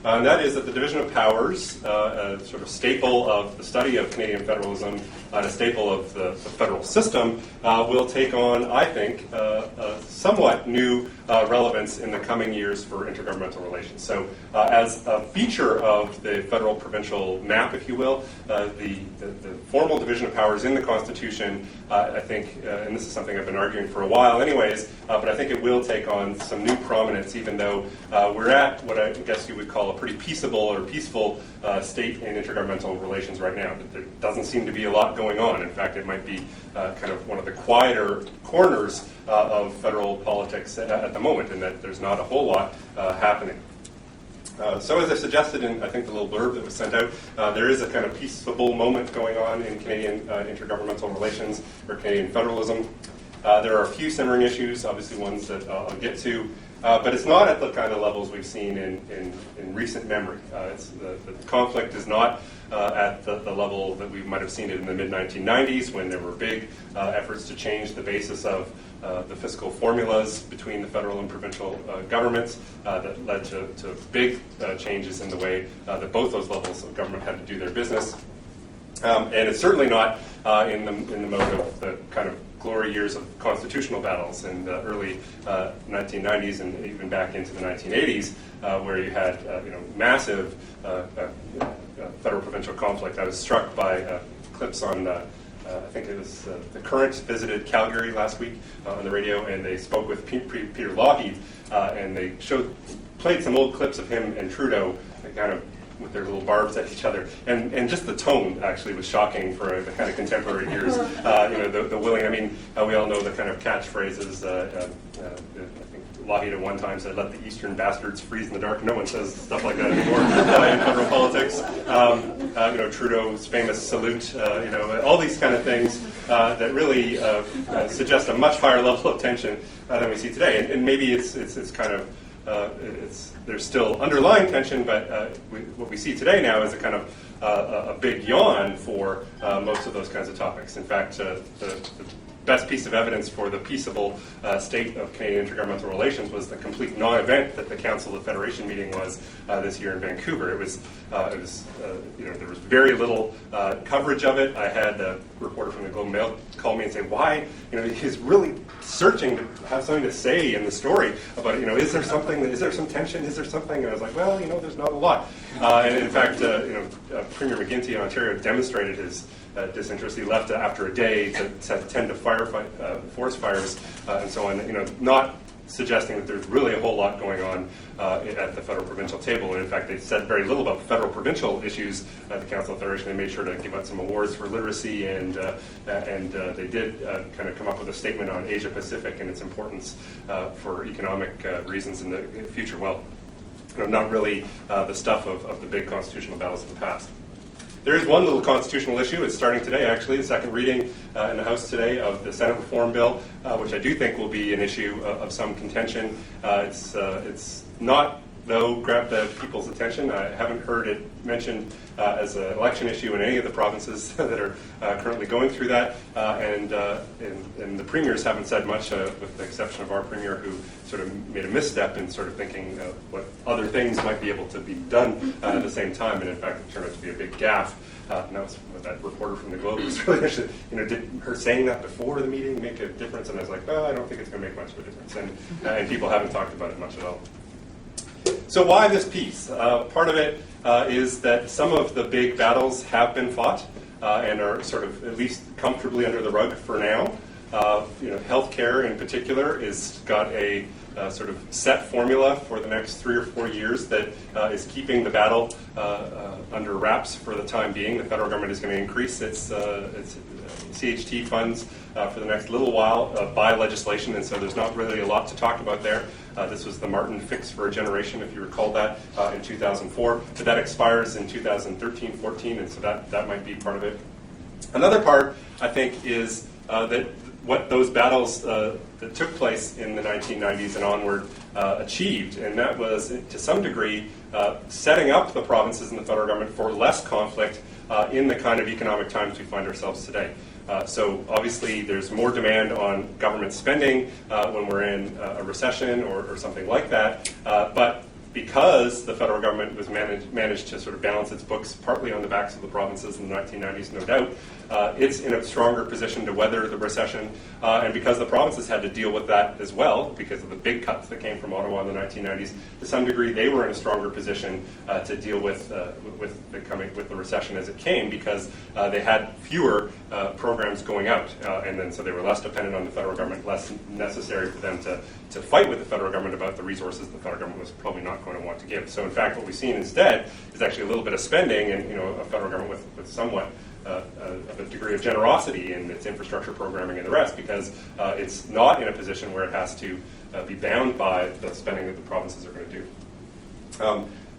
And that is that the division of powers, a sort of staple of the study of Canadian federalism, and a staple of the federal system, will take on, I think, a somewhat new relevance in the coming years for intergovernmental relations. So as a feature of the federal-provincial map, if you will, the formal division of powers in the Constitution, I think, and this is something I've been arguing for a while anyways, but I think it will take on some new prominence, even though we're at what I guess you would call a pretty peaceable or peaceful state in intergovernmental relations right now. There doesn't seem to be a lot going on. In fact, it might be kind of one of the quieter corners of federal politics at the moment, in that there's not a whole lot happening. So as I suggested in, I think, the little blurb that was sent out, there is a kind of peaceable moment going on in Canadian intergovernmental relations, or Canadian federalism. There are a few simmering issues, obviously ones that I'll get to, but it's not at the kind of levels we've seen in recent memory. The conflict is not at the level that we might have seen it in the mid-1990s, when there were big efforts to change the basis of the fiscal formulas between the federal and provincial governments that led to big changes in the way that both those levels of government had to do their business. And it's certainly not in the mode of the kind of glory years of constitutional battles in the early 1990s and even back into the 1980s, where you had massive federal-provincial conflict. I was struck by clips on I think it was The Current visited Calgary last week on the radio, and they spoke with Peter Lougheed, and they played some old clips of him and Trudeau, kind of with their little barbs at each other, and just the tone actually was shocking for the kind of contemporary ears. The willing. I mean, we all know the kind of catchphrases. I think Lougheed at one time said, "Let the Eastern bastards freeze in the dark." No one says stuff like that anymore in federal politics. Trudeau's famous salute. All these kind of things that really suggest a much higher level of tension than we see today. And maybe it's kind of there's still underlying tension, but what we see today now is a kind of a big yawn for most of those kinds of topics. In fact, the best piece of evidence for the peaceable state of Canadian intergovernmental relations was the complete non-event that the Council of Federation meeting was this year in Vancouver. There was very little coverage of it. I had a reporter from the Globe and Mail call me and say, why, he's really searching to have something to say in the story about, is there some tension, is there something? And I was like, well, there's not a lot. And in fact, Premier McGuinty in Ontario demonstrated his disinterest. He left after a day to tend to forest fires and so on. Not suggesting that there's really a whole lot going on at the federal-provincial table. And in fact, they said very little about federal-provincial issues at the Council of Federation. They made sure to give out some awards for literacy, and they did kind of come up with a statement on Asia-Pacific and its importance for economic reasons in the future. Well, not really the stuff of the big constitutional battles of the past. There is one little constitutional issue. It's starting today, actually, the second reading in the House today of the Senate Reform Bill, which I do think will be an issue of some contention. It's not, though, grabbed the people's attention. I haven't heard it mentioned as an election issue in any of the provinces that are currently going through that, and the premiers haven't said much, with the exception of our premier, who sort of made a misstep in sort of thinking what other things might be able to be done at the same time, and in fact it turned out to be a big gaffe. And that was that reporter from the Globe was really interested. Did her saying that before the meeting make a difference? And I was like, well, I don't think it's going to make much of a difference, and people haven't talked about it much at all. So why this piece? Part of it is that some of the big battles have been fought and are sort of at least comfortably under the rug for now. Healthcare in particular is got a sort of set formula for the next 3 or 4 years that is keeping the battle under wraps for the time being. The federal government is going to increase its CHT funds for the next little while by legislation, and so there's not really a lot to talk about there. This was the Martin Fix for a Generation, if you recall that, in 2004, but that expires in 2013-14, and so that might be part of it. Another part, I think, is that what those battles that took place in the 1990s and onward achieved, and that was, to some degree, setting up the provinces and the federal government for less conflict in the kind of economic times we find ourselves today. So obviously there's more demand on government spending when we're in a recession or something like that, but because the federal government was managed to sort of balance its books partly on the backs of the provinces in the 1990s, no doubt, it's in a stronger position to weather the recession. And because the provinces had to deal with that as well, because of the big cuts that came from Ottawa in the 1990s, to some degree they were in a stronger position to deal with the recession as it came, because they had fewer programs going out, and then so they were less dependent on the federal government, less necessary for them to fight with the federal government about the resources the federal government was probably not going to want to give. So in fact, what we've seen instead is actually a little bit of spending, and a federal government with somewhat of a degree of generosity in its infrastructure programming and the rest, because it's not in a position where it has to be bound by the spending that the provinces are going to do.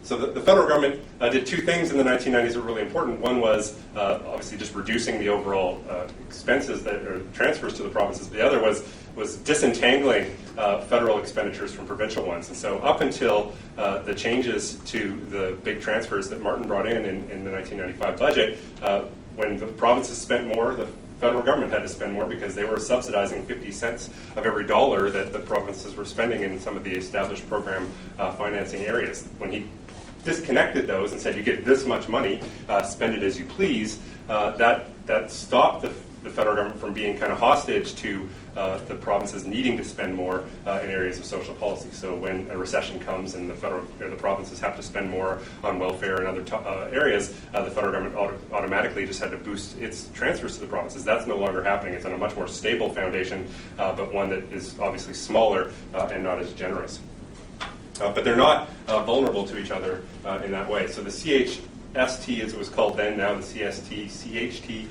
So the federal government did two things in the 1990s that were really important. One was obviously just reducing the overall expenses that are transfers to the provinces. The other was disentangling federal expenditures from provincial ones. And so up until the changes to the big transfers that Martin brought in the 1995 budget, when the provinces spent more, the federal government had to spend more because they were subsidizing 50 cents of every dollar that the provinces were spending in some of the established program financing areas. When he disconnected those and said, you get this much money, spend it as you please, that stopped the federal government from being kind of hostage to the provinces needing to spend more in areas of social policy. So when a recession comes and the provinces have to spend more on welfare and other areas, the federal government automatically just had to boost its transfers to the provinces. That's no longer happening. It's on a much more stable foundation, but one that is obviously smaller and not as generous. But they're not vulnerable to each other in that way. So the CHST, as it was called then, now the CST, CHT,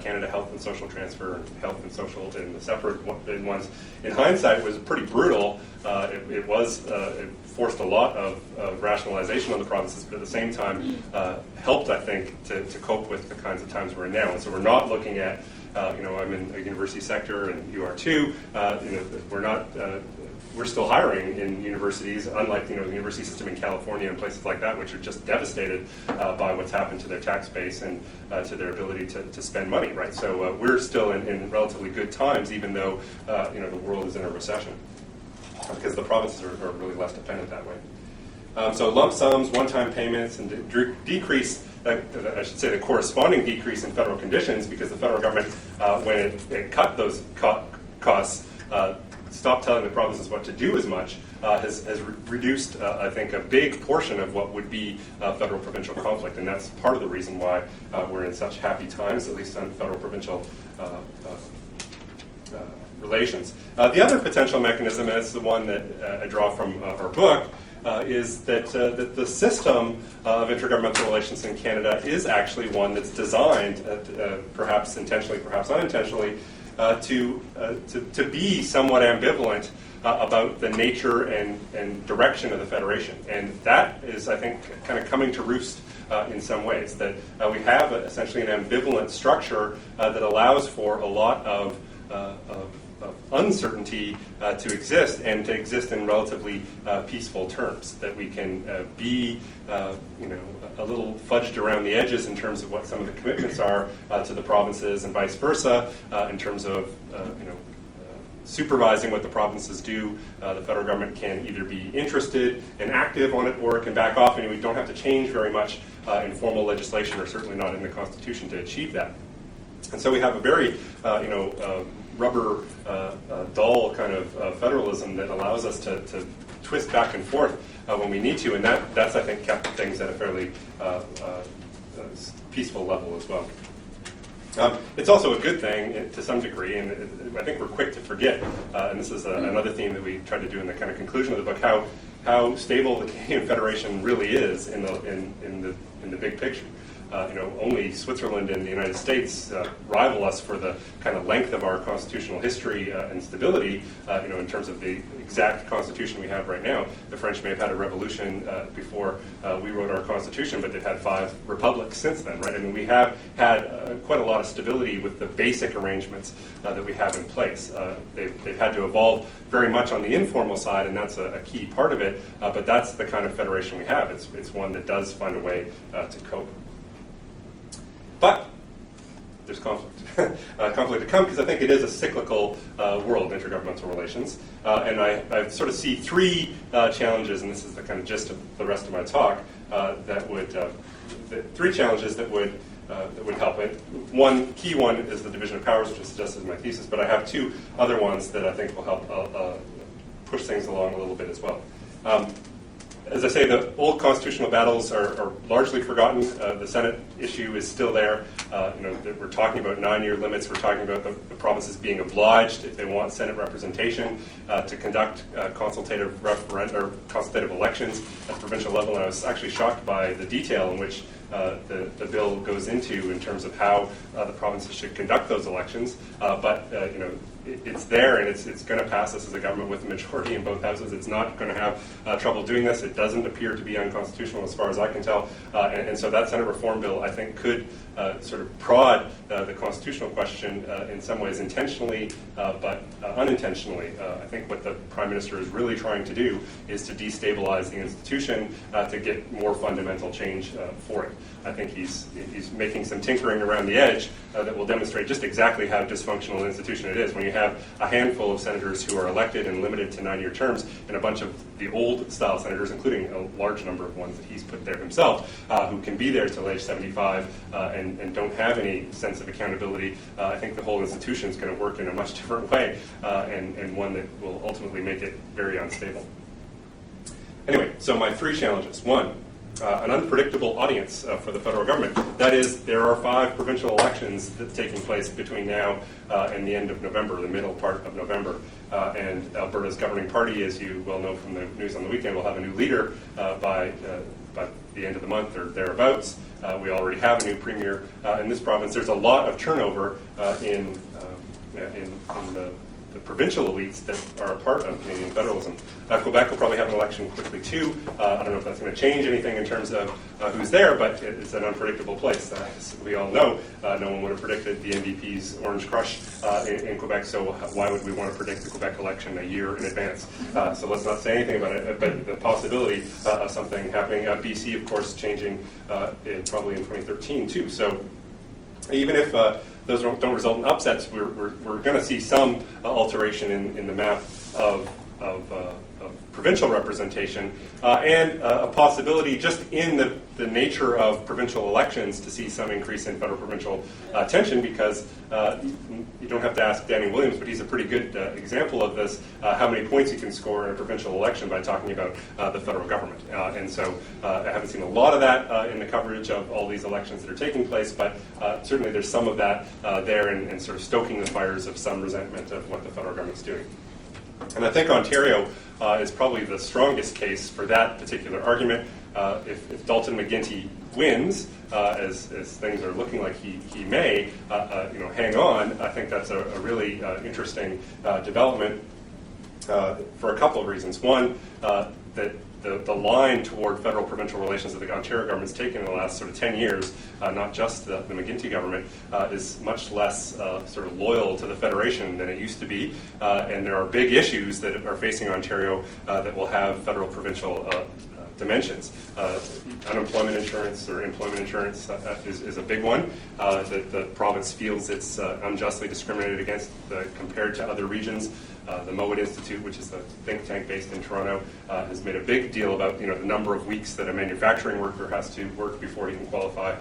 Canada Health and Social Transfer, and Health and Social, and the separate ones, in hindsight was pretty brutal. It forced a lot of rationalization on the provinces, but at the same time helped, I think, to cope with the kinds of times we're in now. And so we're not looking at, I'm in a university sector, and you are too. We're still hiring in universities, unlike the university system in California and places like that, which are just devastated by what's happened to their tax base and to their ability to spend money, right? So we're still in relatively good times, even though the world is in a recession, because the provinces are really less dependent that way. So lump sums, one-time payments, and decrease, I should say the corresponding decrease in federal conditions, because the federal government, when it cut those costs, stopped telling the provinces what to do as much, has reduced, I think, a big portion of what would be federal-provincial conflict, and that's part of the reason why we're in such happy times, at least on federal-provincial relations. The other potential mechanism, and it's the one that I draw from our book, is that the system of intergovernmental relations in Canada is actually one that's designed, perhaps intentionally, perhaps unintentionally, to be somewhat ambivalent about the nature and direction of the Federation. And that is, I think, kind of coming to roost in some ways, that we have essentially an ambivalent structure that allows for a lot of uncertainty to exist, and to exist in relatively peaceful terms, that we can be a little fudged around the edges in terms of what some of the commitments are to the provinces, and vice versa, in terms of supervising what the provinces do. The federal government can either be interested and active on it, or it can back off, and we don't have to change very much in formal legislation, or certainly not in the Constitution, to achieve that. And so we have a very rubber dull kind of federalism that allows us to twist back and forth when we need to, and that's, I think, kept things at a fairly peaceful level as well. It's also a good thing to some degree, and I think we're quick to forget, and this is another theme that we tried to do in the kind of conclusion of the book, how stable the Canadian Federation really is in the big picture. Only Switzerland and the United States rival us for the kind of length of our constitutional history and stability, in terms of the exact constitution we have right now. The French may have had a revolution before we wrote our constitution, but they've had 5 republics since then, right? I mean, we have had quite a lot of stability with the basic arrangements that we have in place. They've had to evolve very much on the informal side, and that's a key part of it, but that's the kind of federation we have. It's one that does find a way to cope. But there's conflict. conflict to come, because I think it is a cyclical world, intergovernmental relations. And I sort of see three challenges, and this is the kind of gist of the rest of my talk, three challenges that would help it. One key one is the division of powers, which is just as my thesis, but I have two other ones that I think will help push things along a little bit as well. As I say, the old constitutional battles are largely forgotten. The Senate issue is still there. We're talking about 9-year limits. We're talking about the provinces being obliged, if they want Senate representation, to conduct consultative elections at the provincial level. And I was actually shocked by the detail in which the bill goes into in terms of how the provinces should conduct those elections. But it's there, and it's going to pass this as a government with a majority in both houses. It's not going to have trouble doing this. It doesn't appear to be unconstitutional as far as I can tell. And so that Senate reform bill, I think, could sort of prod the constitutional question in some ways intentionally, but unintentionally. I think what the Prime Minister is really trying to do is to destabilize the institution to get more fundamental change for it. I think he's making some tinkering around the edge that will demonstrate just exactly how dysfunctional an institution it is. When you have a handful of senators who are elected and limited to 9-year terms, and a bunch of the old-style senators, including a large number of ones that he's put there himself, who can be there till age 75 and don't have any sense of accountability, I think the whole institution is going to work in a much different way, and one that will ultimately make it very unstable. Anyway, so my three challenges. One, an unpredictable audience for the federal government. That is, there are 5 provincial elections that are taking place between now and the end of November, the middle part of November. And Alberta's governing party, as you well know from the news on the weekend, will have a new leader by the end of the month or thereabouts. We already have a new premier in this province. There's a lot of turnover in the provincial elites that are a part of Canadian federalism. Quebec will probably have an election quickly too. I don't know if that's going to change anything in terms of who's there, but it's an unpredictable place. As we all know, no one would have predicted the NDP's Orange Crush in Quebec, so why would we want to predict the Quebec election a year in advance? So let's not say anything about it, but the possibility of something happening. BC, of course, changing probably in 2013 too. So even if those don't result in upsets, we're going to see some alteration in the map of provincial representation, and a possibility just in the nature of provincial elections to see some increase in federal-provincial tension, because you don't have to ask Danny Williams, but he's a pretty good example of this, how many points you can score in a provincial election by talking about the federal government. And so I haven't seen a lot of that in the coverage of all these elections that are taking place, but certainly there's some of that there and sort of stoking the fires of some resentment of what the federal government's doing. And I think Ontario is probably the strongest case for that particular argument. If Dalton McGuinty wins, as things are looking like he may, hang on, I think that's a really interesting development for a couple of reasons. One, that the line toward federal-provincial relations that the Ontario government's taken in the last sort of 10 years, not just the McGuinty government, is much less sort of loyal to the Federation than it used to be. And there are big issues that are facing Ontario that will have federal-provincial dimensions. Unemployment insurance or employment insurance is a big one. The province feels it's unjustly discriminated against compared to other regions. The Mowat Institute, which is a think tank based in Toronto, has made a big deal about the number of weeks that a manufacturing worker has to work before he can qualify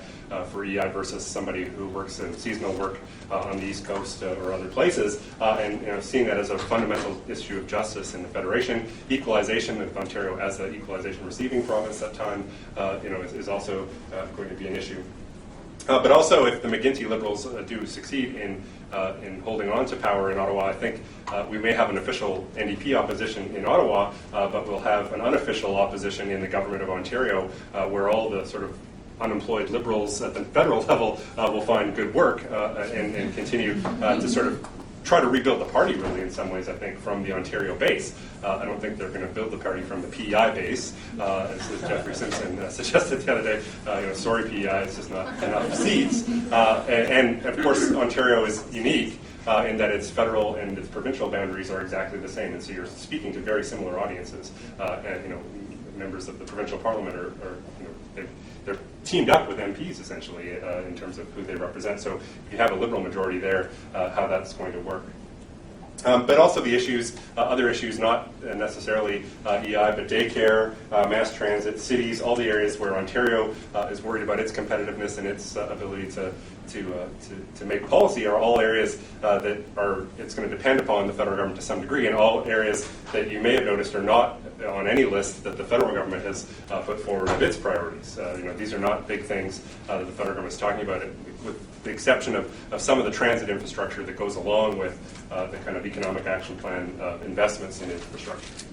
for EI versus somebody who works in seasonal work on the East Coast or other places, and seeing that as a fundamental issue of justice in the Federation. Equalization, with Ontario as the equalization receiving province at that time, is also going to be an issue. But also, if the McGuinty Liberals do succeed in holding on to power in Ottawa, I think we may have an official NDP opposition in Ottawa, but we'll have an unofficial opposition in the government of Ontario, where all the sort of unemployed Liberals at the federal level will find good work and continue to sort of try to rebuild the party, really, in some ways, I think, from the Ontario base. I don't think they're going to build the party from the PEI base, as Jeffrey Simpson suggested the other day. Sorry, PEI, it's just not enough seats. And of course, Ontario is unique in that its federal and its provincial boundaries are exactly the same, and so you're speaking to very similar audiences. And members of the provincial parliament are they're teamed up with MPs essentially in terms of who they represent. So if you have a Liberal majority there, how that's going to work. But also the issues, other issues, not necessarily EI, but daycare, mass transit, cities, all the areas where Ontario is worried about its competitiveness and its ability to make policy are all areas that it's going to depend upon the federal government to some degree, and all areas that you may have noticed are not on any list that the federal government has put forward of its priorities. These are not big things that the federal government is talking about, with the exception of some of the transit infrastructure that goes along with the kind of economic action plan investments in infrastructure.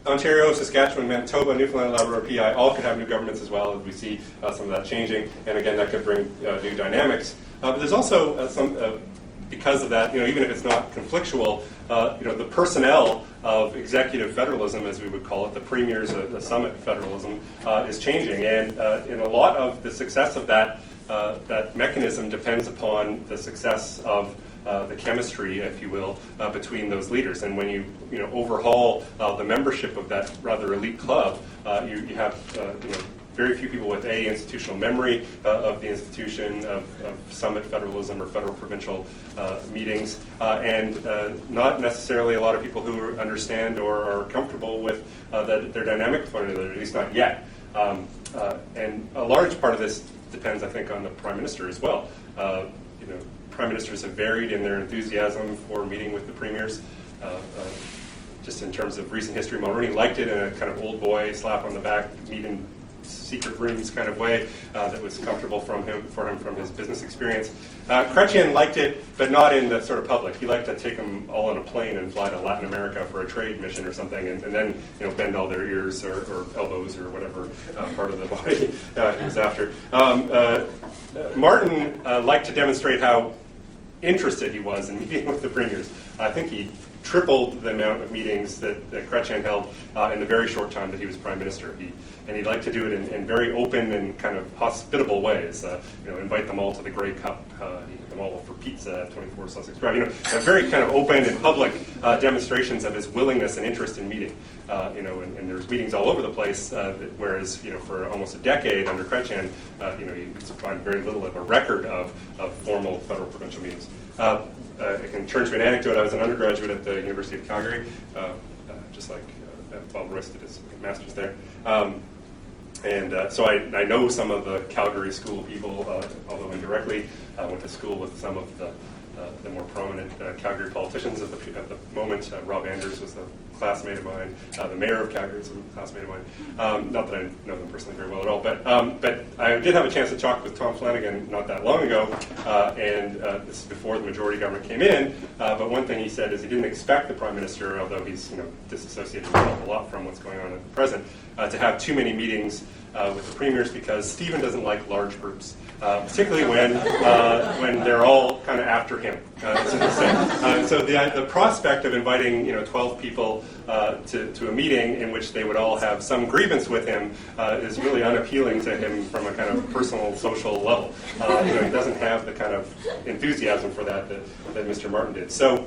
Ontario, Saskatchewan, Manitoba, Newfoundland, Labrador, PI all could have new governments as well, as we see some of that changing, and again that could bring new dynamics. But there's also some, because of that, even if it's not conflictual, the personnel of executive federalism, as we would call it, the premiers, the summit federalism, is changing, and a lot of the success of that mechanism depends upon the success of the chemistry, if you will, between those leaders. And when you overhaul the membership of that rather elite club, you have very few people with institutional memory of the institution of summit federalism or federal provincial meetings, and not necessarily a lot of people who understand or are comfortable with their dynamic with one another, at least not yet. And a large part of this depends, I think, on the Prime Minister as well. Prime Ministers have varied in their enthusiasm for meeting with the premiers. Just in terms of recent history, Mulroney liked it in a kind of old boy, slap on the back, meet in secret rooms kind of way that was comfortable for him from his business experience. Chrétien liked it, but not in the sort of public. He liked to take them all on a plane and fly to Latin America for a trade mission or something, and then bend all their ears or elbows or whatever part of the body he was after. Martin liked to demonstrate how interested he was in meeting with the premiers. I think he tripled the amount of meetings that Chrétien held in the very short time that he was Prime Minister. And he'd like to do it in very open and kind of hospitable ways. Invite them all to the Grey Cup, invite them all for pizza at 24 Sussex Drive. Very kind of open and public demonstrations of his willingness and interest in meeting. And there's meetings all over the place. Whereas for almost a decade under Chrétien, you find very little of a record of formal federal provincial meetings. I can turn to an anecdote. I was an undergraduate at the University of Calgary, just like Bob Royce did his master's there. So I know some of the Calgary school people, although indirectly. I went to school with some of the more prominent Calgary politicians at the moment. Rob Anders was a classmate of mine. The mayor of Calgary was a classmate of mine. Not that I know them personally very well at all, but I did have a chance to talk with Tom Flanagan not that long ago, and this is before the majority government came in. But one thing he said is he didn't expect the Prime Minister, although he's disassociated himself a lot from what's going on at the present, to have too many meetings with the premiers, because Stephen doesn't like large groups, particularly when they're all kind of after him. So the prospect of inviting 12 people to a meeting in which they would all have some grievance with him is really unappealing to him from a kind of personal, social level. He doesn't have the kind of enthusiasm for that Mr. Martin did. So,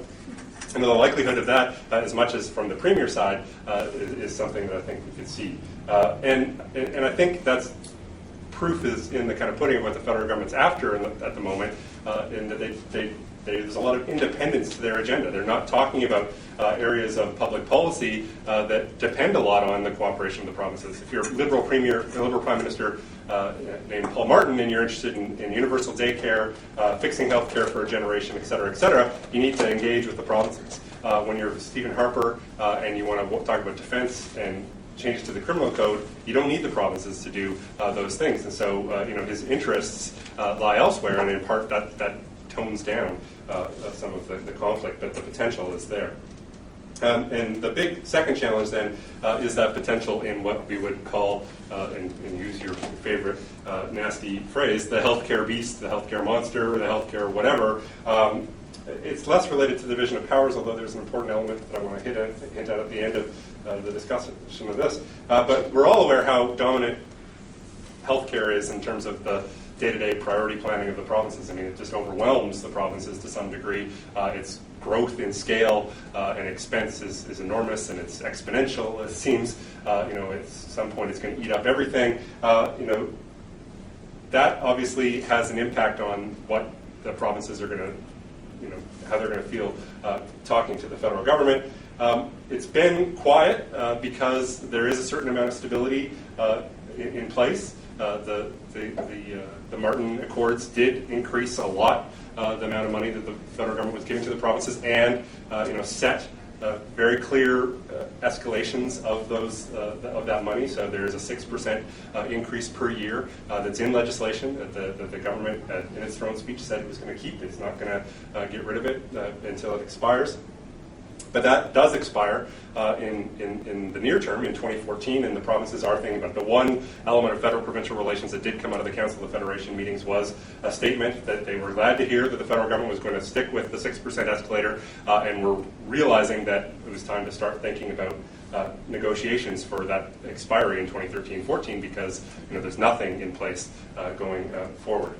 the likelihood of that, as much as from the Premier side, is something that I think we could see. And I think that's proof is in the kind of pudding of what the federal government's after at the moment, in that there's a lot of independence to their agenda. They're not talking about areas of public policy that depend a lot on the cooperation of the provinces. If you're a Liberal Premier, a Liberal Prime Minister named Paul Martin, and you're interested in universal daycare, fixing health care for a generation, et cetera, you need to engage with the provinces. When you're Stephen Harper and you want to talk about defense and changes to the criminal code, you don't need the provinces to do those things. And so, his interests lie elsewhere, and in part that tones down some of the conflict, but the potential is there. And the big second challenge then is that potential in what we would call, and use your favorite nasty phrase, the healthcare beast, the healthcare monster, the healthcare whatever. It's less related to the division of powers, although there's an important element that I want to hint at the end of the discussion of this. But we're all aware how dominant healthcare is in terms of the day-to-day priority planning of the provinces. I mean, it just overwhelms the provinces to some degree. Its growth in scale and expense is enormous, and it's exponential, it seems. At some point it's going to eat up everything. That obviously has an impact on what the provinces are going to, how they're going to feel talking to the federal government. It's been quiet because there is a certain amount of stability in place. The Martin Accords did increase a lot the amount of money that the federal government was giving to the provinces, and set very clear escalations of those of that money. So there is a 6% increase per year that's in legislation that the government, in its throne speech, said it was going to keep. It's not going to get rid of it until it expires. But that does expire in the near term, in 2014, and the provinces are thinking about it. The one element of federal-provincial relations that did come out of the Council of Federation meetings was a statement that they were glad to hear that the federal government was going to stick with the 6% escalator, and were realizing that it was time to start thinking about negotiations for that expiry in 2013-14, because there's nothing in place going forward.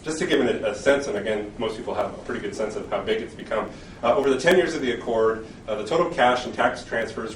Just to give it a sense, and again, most people have a pretty good sense of how big it's become. Over the 10 years of the Accord, the total cash and tax transfers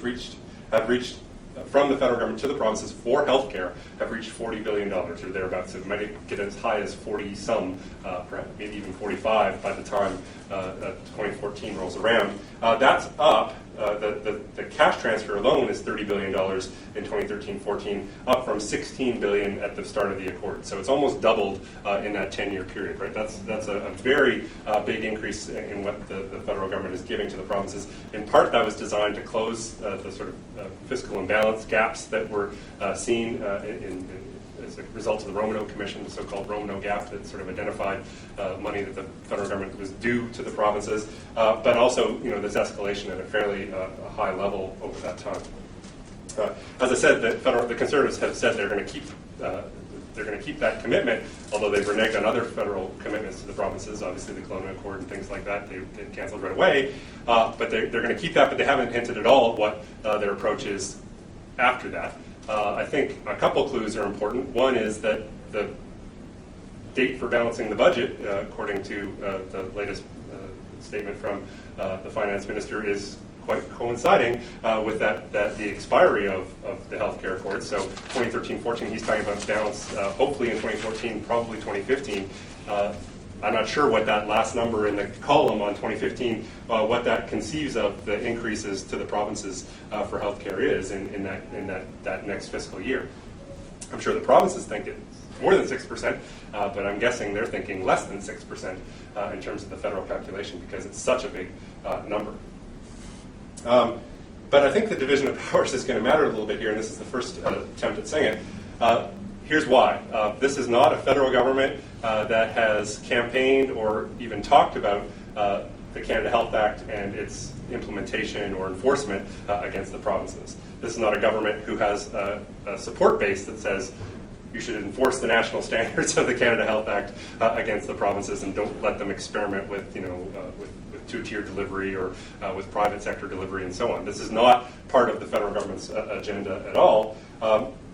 have reached from the federal government to the provinces for healthcare have reached $40 billion or thereabouts. It might get as high as 40-some, perhaps maybe even 45 by the time 2014 rolls around. That's up. The cash transfer alone is $30 billion in 2013-14, up from $16 billion at the start of the Accord. So it's almost doubled in that 10-year period, right? That's a very big increase in what the federal government is giving to the provinces. In part, that was designed to close the sort of fiscal imbalance gaps that were seen as a result of the Romano Commission, the so-called Romano Gap that sort of identified money that the federal government was due to the provinces, but also this escalation at a fairly high level over that time. As I said, the Conservatives have said they're going to keep that commitment, although they've reneged on other federal commitments to the provinces. Obviously, the Kelowna Accord and things like that they canceled right away. But they're going to keep that, but they haven't hinted at all what their approach is after that. I think a couple clues are important. One is that the date for balancing the budget, according to the latest statement from the finance minister, is quite coinciding with the expiry of the healthcare accord. So 2013-14, he's talking about balance hopefully in 2014, probably 2015. I'm not sure what that last number in the column on 2015, what that conceives of the increases to the provinces for healthcare is in that next fiscal year. I'm sure the provinces think it's more than 6%, but I'm guessing they're thinking less than 6% in terms of the federal calculation, because it's such a big number. But I think the division of powers is going to matter a little bit here, and this is the first attempt at saying it. Here's why. This is not a federal government that has campaigned or even talked about the Canada Health Act and its implementation or enforcement against the provinces. This is not a government who has a support base that says you should enforce the national standards of the Canada Health Act against the provinces and don't let them experiment with two-tier delivery or with private sector delivery and so on. This is not part of the federal government's agenda at all.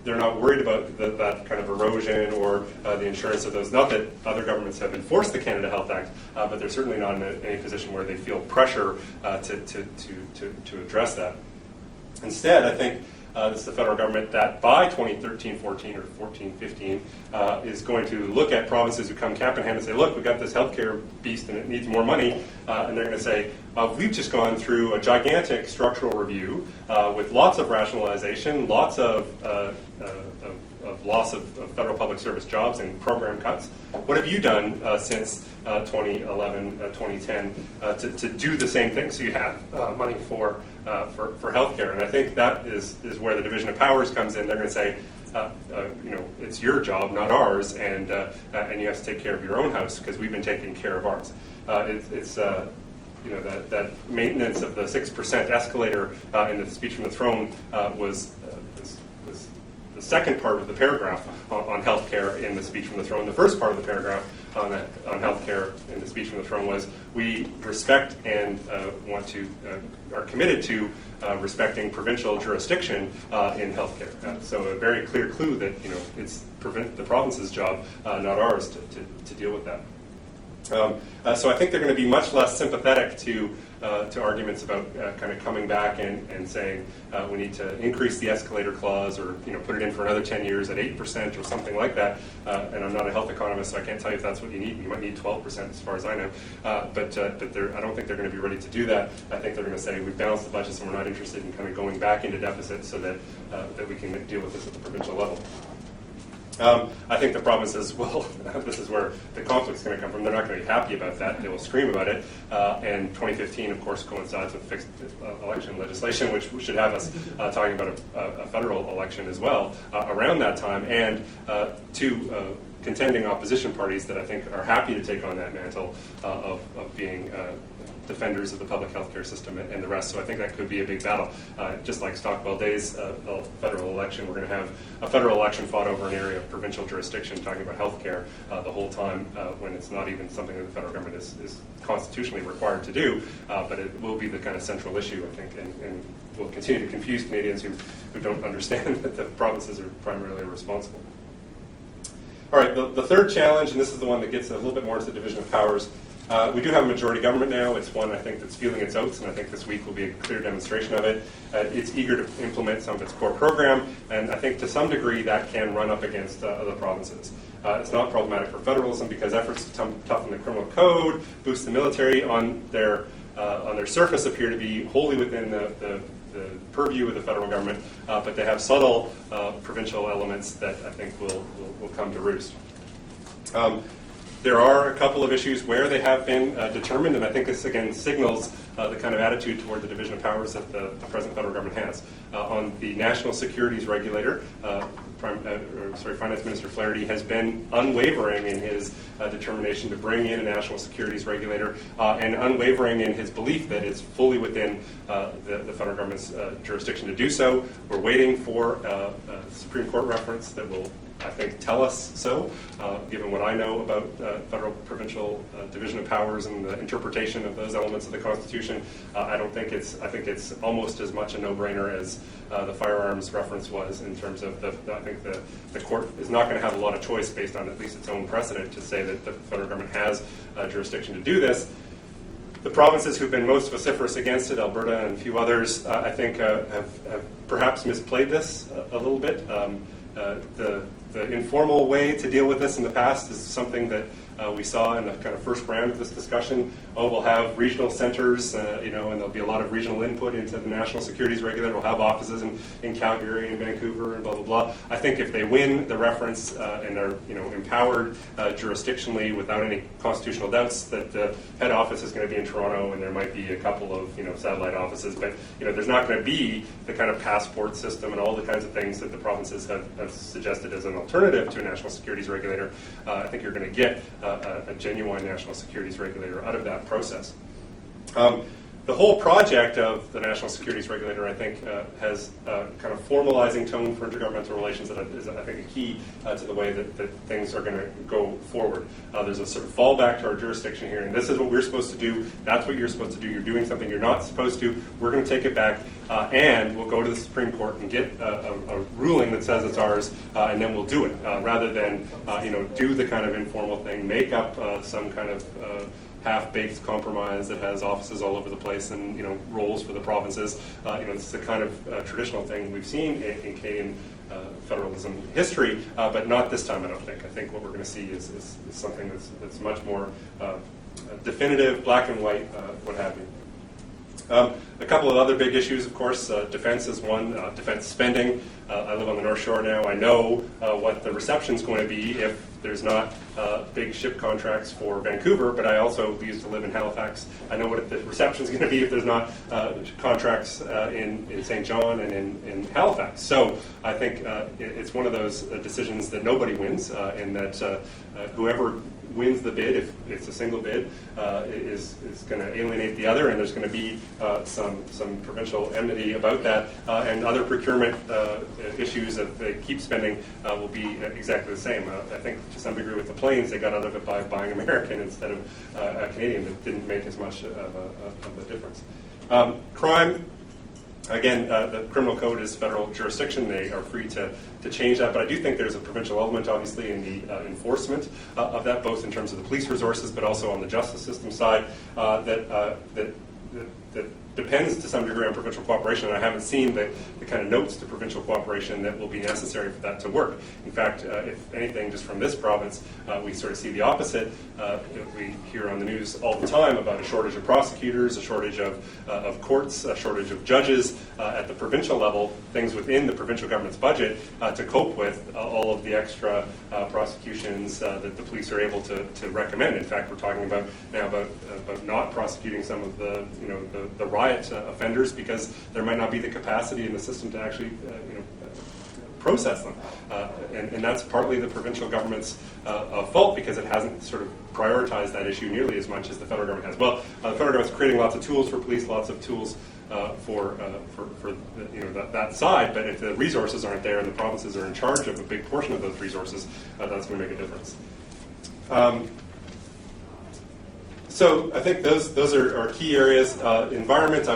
They're not worried about that kind of erosion or the insurance of those. Not that other governments have enforced the Canada Health Act, but they're certainly not in any position where they feel pressure to address that. Instead, I think this is the federal government that by 2013-14 or 14-15 is going to look at provinces who come cap in hand and say, look, we've got this healthcare beast and it needs more money. And they're going to say, we've just gone through a gigantic structural review with lots of rationalization, lots of loss of federal public service jobs and program cuts. What have you done since 2011, 2010 to do the same thing so you have money for healthcare? And I think that is where the division of powers comes in. They're going to say, it's your job, not ours, and you have to take care of your own house because we've been taking care of ours. It's that maintenance of the 6% escalator in the speech from the throne was the second part of the paragraph on healthcare in the speech from the throne. The first part of the paragraph on healthcare in the speech from the throne was, we respect and are committed to respecting provincial jurisdiction in healthcare. So a very clear clue that it's the province's job, not ours, to deal with that. So I think they're going to be much less sympathetic to arguments about kind of coming back and saying we need to increase the escalator clause, or put it in for another 10 years at 8% or something like that. And I'm not a health economist, so I can't tell you if that's what you need. You might need 12%, as far as I know. But I don't think they're going to be ready to do that. I think they're going to say we've balanced the budgets and we're not interested in kind of going back into deficit so that we can deal with this at the provincial level. I think the province says, well, this is where the conflict's going to come from. They're not going to be happy about that. They will scream about it. And 2015, of course, coincides with fixed election legislation, which should have us talking about a federal election as well around that time. And two contending opposition parties that I think are happy to take on that mantle of being defenders of the public healthcare system and the rest. So I think that could be a big battle. Just like Stockwell Day's federal election, we're going to have a federal election fought over an area of provincial jurisdiction talking about healthcare the whole time when it's not even something that the federal government is constitutionally required to do. But it will be the kind of central issue, I think, and will continue to confuse Canadians who don't understand that the provinces are primarily responsible. All right, the third challenge, and this is the one that gets a little bit more into the division of powers. We do have a majority government now. It's one, I think, that's feeling its oats, and I think this week will be a clear demonstration of it. It's eager to implement some of its core program, and I think to some degree that can run up against other provinces. It's not problematic for federalism because efforts to toughen the criminal code, boost the military on their surface appear to be wholly within the purview of the federal government, but they have subtle provincial elements that I think will come to roost. There are a couple of issues where they have been determined, and I think this, again, signals the kind of attitude toward the division of powers that the present federal government has. On the National Securities Regulator, Finance Minister Flaherty has been unwavering in his determination to bring in a National Securities Regulator and unwavering in his belief that it's fully within the federal government's jurisdiction to do so. We're waiting for a Supreme Court reference that will, I think, tell us so, given what I know about federal-provincial division of powers and the interpretation of those elements of the Constitution. I think it's almost as much a no-brainer as the firearms reference was in terms of I think the court is not going to have a lot of choice based on at least its own precedent to say that the federal government has jurisdiction to do this. The provinces who've been most vociferous against it, Alberta and a few others, I think have perhaps misplayed this a little bit. The informal way to deal with this in the past is something that we saw in the kind of first round of this discussion. We'll have regional centers, and there'll be a lot of regional input into the National Securities Regulator. We'll have offices in Calgary and Vancouver and blah, blah, blah. I think if they win the reference and are, empowered jurisdictionally without any constitutional doubts, that the head office is going to be in Toronto, and there might be a couple of, satellite offices, but, there's not going to be the kind of passport system and all the kinds of things that the provinces have suggested as an alternative to a National Securities Regulator. I think you're going to get a genuine National Securities Regulator out of that process. The whole project of the National Securities Regulator, I think, has a kind of formalizing tone for intergovernmental relations that is, I think, a key to the way that things are going to go forward. There's a sort of fallback to our jurisdiction here, and this is what we're supposed to do. That's what you're supposed to do. You're doing something you're not supposed to. We're going to take it back, and we'll go to the Supreme Court and get a ruling that says it's ours, and then we'll do it, rather than do the kind of informal thing, make up some kind of half-baked compromise that has offices all over the place and roles for the provinces. It's the kind of traditional thing we've seen in Canadian federalism history, but not this time. I don't think. I think what we're going to see is something that's much more definitive, black and white, what have you. A couple of other big issues, of course. Defense is one. Defense spending. I live on the North Shore now. I know what the reception's going to be if there's not big ship contracts for Vancouver, but I also used to live in Halifax. I know what the reception's going to be if there's not contracts in St. John and in Halifax. So I think it's one of those decisions that nobody wins, and that whoever wins the bid, if it's a single bid, is going to alienate the other, and there's going to be some provincial enmity about that, and other procurement issues that they keep spending will be exactly the same. I think to some degree with the planes, they got out of it by buying American instead of Canadian. That didn't make as much of a difference. Crime. Again, the criminal code is federal jurisdiction. They are free to change that, but I do think there's a provincial element, obviously, in the enforcement of that, both in terms of the police resources, but also on the justice system side, that depends to some degree on provincial cooperation, and I haven't seen the kind of notes to provincial cooperation that will be necessary for that to work. In fact, if anything, just from this province, we sort of see the opposite. We hear on the news all the time about a shortage of prosecutors, a shortage of courts, a shortage of judges at the provincial level, things within the provincial government's budget to cope with all of the extra prosecutions that the police are able to recommend. In fact, we're talking about now about not prosecuting some of the riot offenders because there might not be the capacity in the system to actually process them, and that's partly the provincial government's fault because it hasn't sort of prioritized that issue nearly as much as the federal government has. Well, the federal government's creating lots of tools for police, lots of tools for that side, but if the resources aren't there and the provinces are in charge of a big portion of those resources, that's going to make a difference. So I think those are key areas. Environment,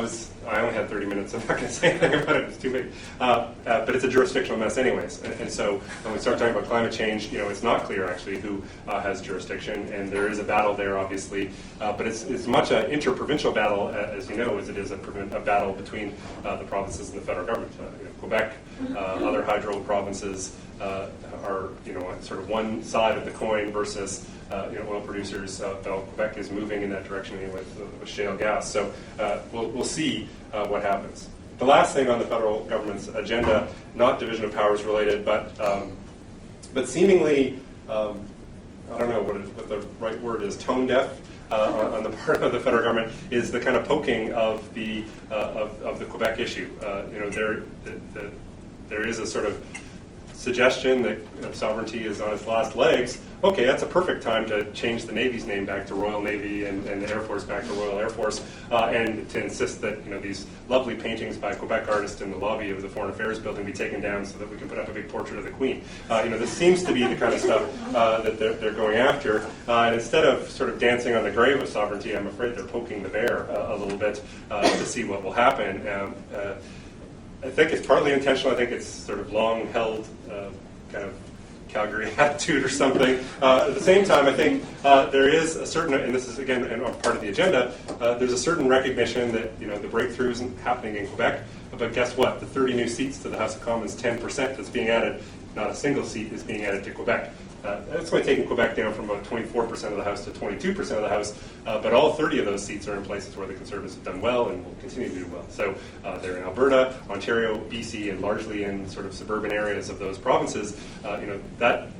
I only had 30 minutes, so I'm not going to say anything about it, it's too big. But it's a jurisdictional mess anyways. And so when we start talking about climate change, it's not clear actually who has jurisdiction, and there is a battle there, obviously. But it's much an interprovincial battle, as you know, as it is a battle between the provinces and the federal government. Quebec, other hydro provinces are sort of one side of the coin versus oil producers. Quebec is moving in that direction with shale gas. So we'll see what happens. The last thing on the federal government's agenda, not division of powers related, but seemingly, I don't know what the right word is, tone deaf on the part of the federal government, is the kind of poking of the Quebec issue. There is a sort of suggestion that sovereignty is on its last legs. Okay, that's a perfect time to change the Navy's name back to Royal Navy and the Air Force back to Royal Air Force, and to insist that these lovely paintings by Quebec artists in the lobby of the Foreign Affairs building be taken down so that we can put up a big portrait of the Queen. This seems to be the kind of stuff that they're going after. And instead of sort of dancing on the grave of sovereignty, I'm afraid they're poking the bear a little bit to see what will happen. I think it's partly intentional. I think it's sort of long-held kind of Calgary attitude or something. At the same time, I think there is a certain, and this is again part of the agenda, there's a certain recognition that the breakthroughs happening in Quebec, but guess what? The 30 new seats to the House of Commons, 10% that's being added, not a single seat is being added to Quebec. That's only taking Quebec down from about 24% of the House to 22% of the House, but all 30 of those seats are in places where the Conservatives have done well and will continue to do well. So they're in Alberta, Ontario, BC, and largely in sort of suburban areas of those provinces.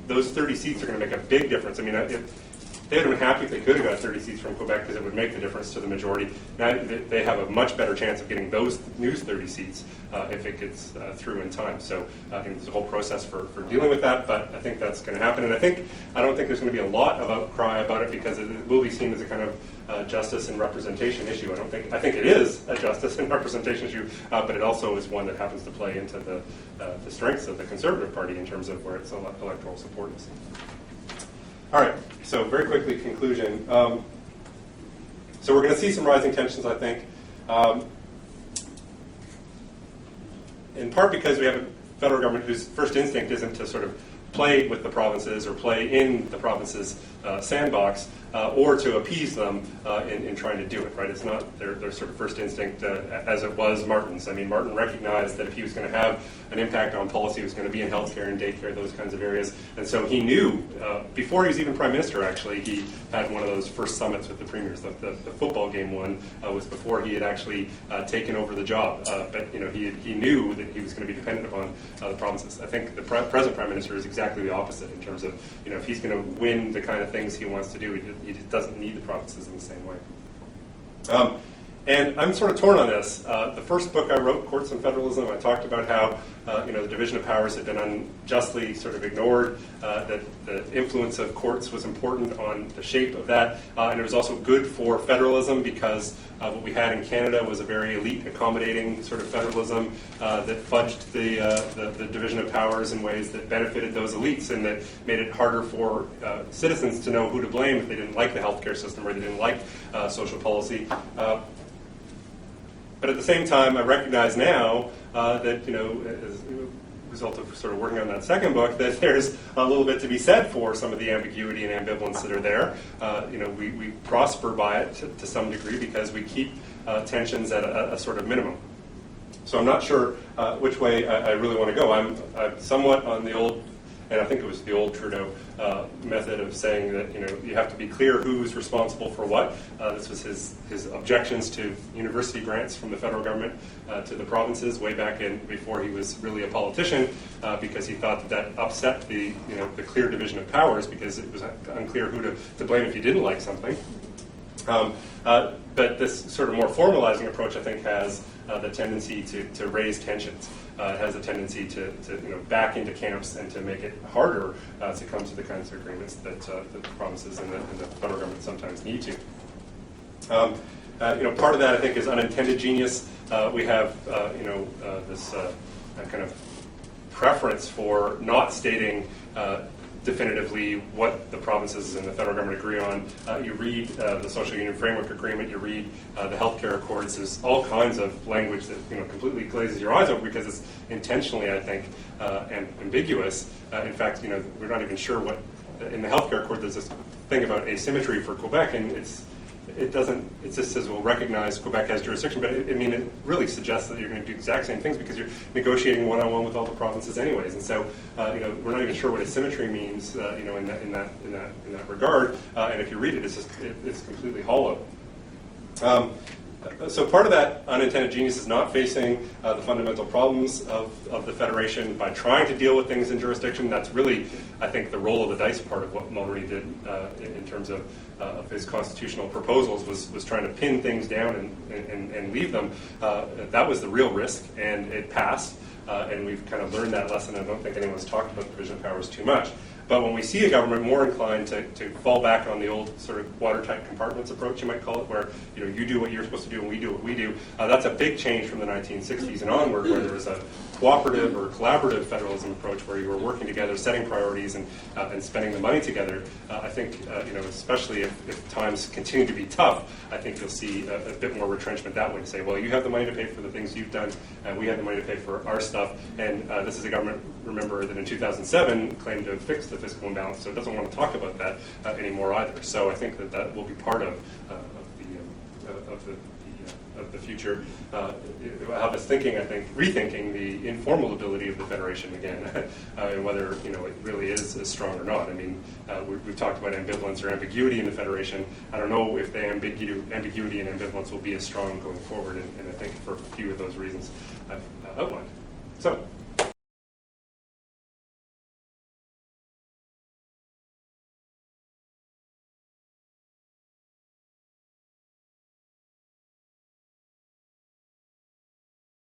Those 30 seats are going to make a big difference. I mean, they would have been happy if they could have got 30 seats from Quebec because it would make the difference to the majority. Now they have a much better chance of getting those new 30 seats if it gets through in time. So I think there's a whole process for dealing with that, but I think that's going to happen. And I don't think there's going to be a lot of outcry about it because it will be seen as a kind of justice and representation issue. I think it is a justice and representation issue, but it also is one that happens to play into the strengths of the Conservative Party in terms of where its electoral support is. All right, so very quickly, conclusion. So we're going to see some rising tensions, I think, in part because we have a federal government whose first instinct isn't to sort of play with the provinces or play in the province's sandbox or to appease them in trying to do it, right? It's not their sort of first instinct as it was Martin's. I mean, Martin recognized that if he was going to have an impact on policy, it was going to be in healthcare and daycare, those kinds of areas. And so he knew, before he was even prime minister, actually, he had one of those first summits with the premiers. The football game one was before he had actually taken over the job. But he knew that he was going to be dependent upon the provinces. I think the present prime minister is exactly the opposite in terms of, if he's going to win the kind of things he wants to do, he just doesn't need the provinces in the same way. And I'm sort of torn on this. The first book I wrote, Courts and Federalism, I talked about how the division of powers had been unjustly sort of ignored, that the influence of courts was important on the shape of that, and it was also good for federalism because what we had in Canada was a very elite, accommodating sort of federalism that fudged the division of powers in ways that benefited those elites and that made it harder for citizens to know who to blame if they didn't like the healthcare system or they didn't like social policy. But at the same time, I recognize now that, as a result of sort of working on that second book, that there's a little bit to be said for some of the ambiguity and ambivalence that are there. We prosper by it to some degree because we keep tensions at a sort of minimum. So I'm not sure which way I really want to go. I'm somewhat on the old, and I think it was the old Trudeau method of saying that you have to be clear who's responsible for what. This was his objections to university grants from the federal government to the provinces way back before he was really a politician, because he thought that upset the clear division of powers because it was unclear who to blame if you didn't like something. But this sort of more formalizing approach, I think, has the tendency to raise tensions. It has a tendency to back into camps and to make it harder to come to the kinds of agreements that the provinces and the federal government sometimes need to. Part of that, I think, is unintended genius. We have this kind of preference for not stating definitively what the provinces and the federal government agree on. You read the Social Union Framework Agreement, you read the healthcare accords, there's all kinds of language that completely glazes your eyes over because it's intentionally, I think, ambiguous. In fact, we're not even sure what, in the healthcare accord there's this thing about asymmetry for Quebec, and it just says we'll recognize Quebec as jurisdiction, but it really suggests that you're going to do the exact same things because you're negotiating one-on-one with all the provinces anyways. And so, we're not even sure what asymmetry means, in that regard. And if you read it, it's completely hollow. So part of that unintended genius is not facing the fundamental problems of the Federation by trying to deal with things in jurisdiction. That's really, I think, the roll of the dice part of what Mulroney did in terms of his constitutional proposals was trying to pin things down and leave them. That was the real risk, and it passed. And we've kind of learned that lesson. I don't think anyone's talked about the division of powers too much. But when we see a government more inclined to fall back on the old sort of watertight compartments approach, you might call it, where you do what you're supposed to do and we do what we do, that's a big change from the 1960s and onward, where there was a cooperative or collaborative federalism approach where you were working together, setting priorities, and spending the money together. I think, especially if times continue to be tough, I think you'll see a bit more retrenchment that way to say, well, you have the money to pay for the things you've done, and we have the money to pay for our stuff. And this is a government, remember, that in 2007 claimed to have fixed the fiscal imbalance, so it doesn't want to talk about that anymore either. So I think that will be part of the future. Have us thinking, I think, rethinking the informal ability of the Federation again, and whether it really is as strong or not. I mean, we've talked about ambivalence or ambiguity in the Federation. I don't know if the ambiguity and ambivalence will be as strong going forward, and I think for a few of those reasons I've outlined. So.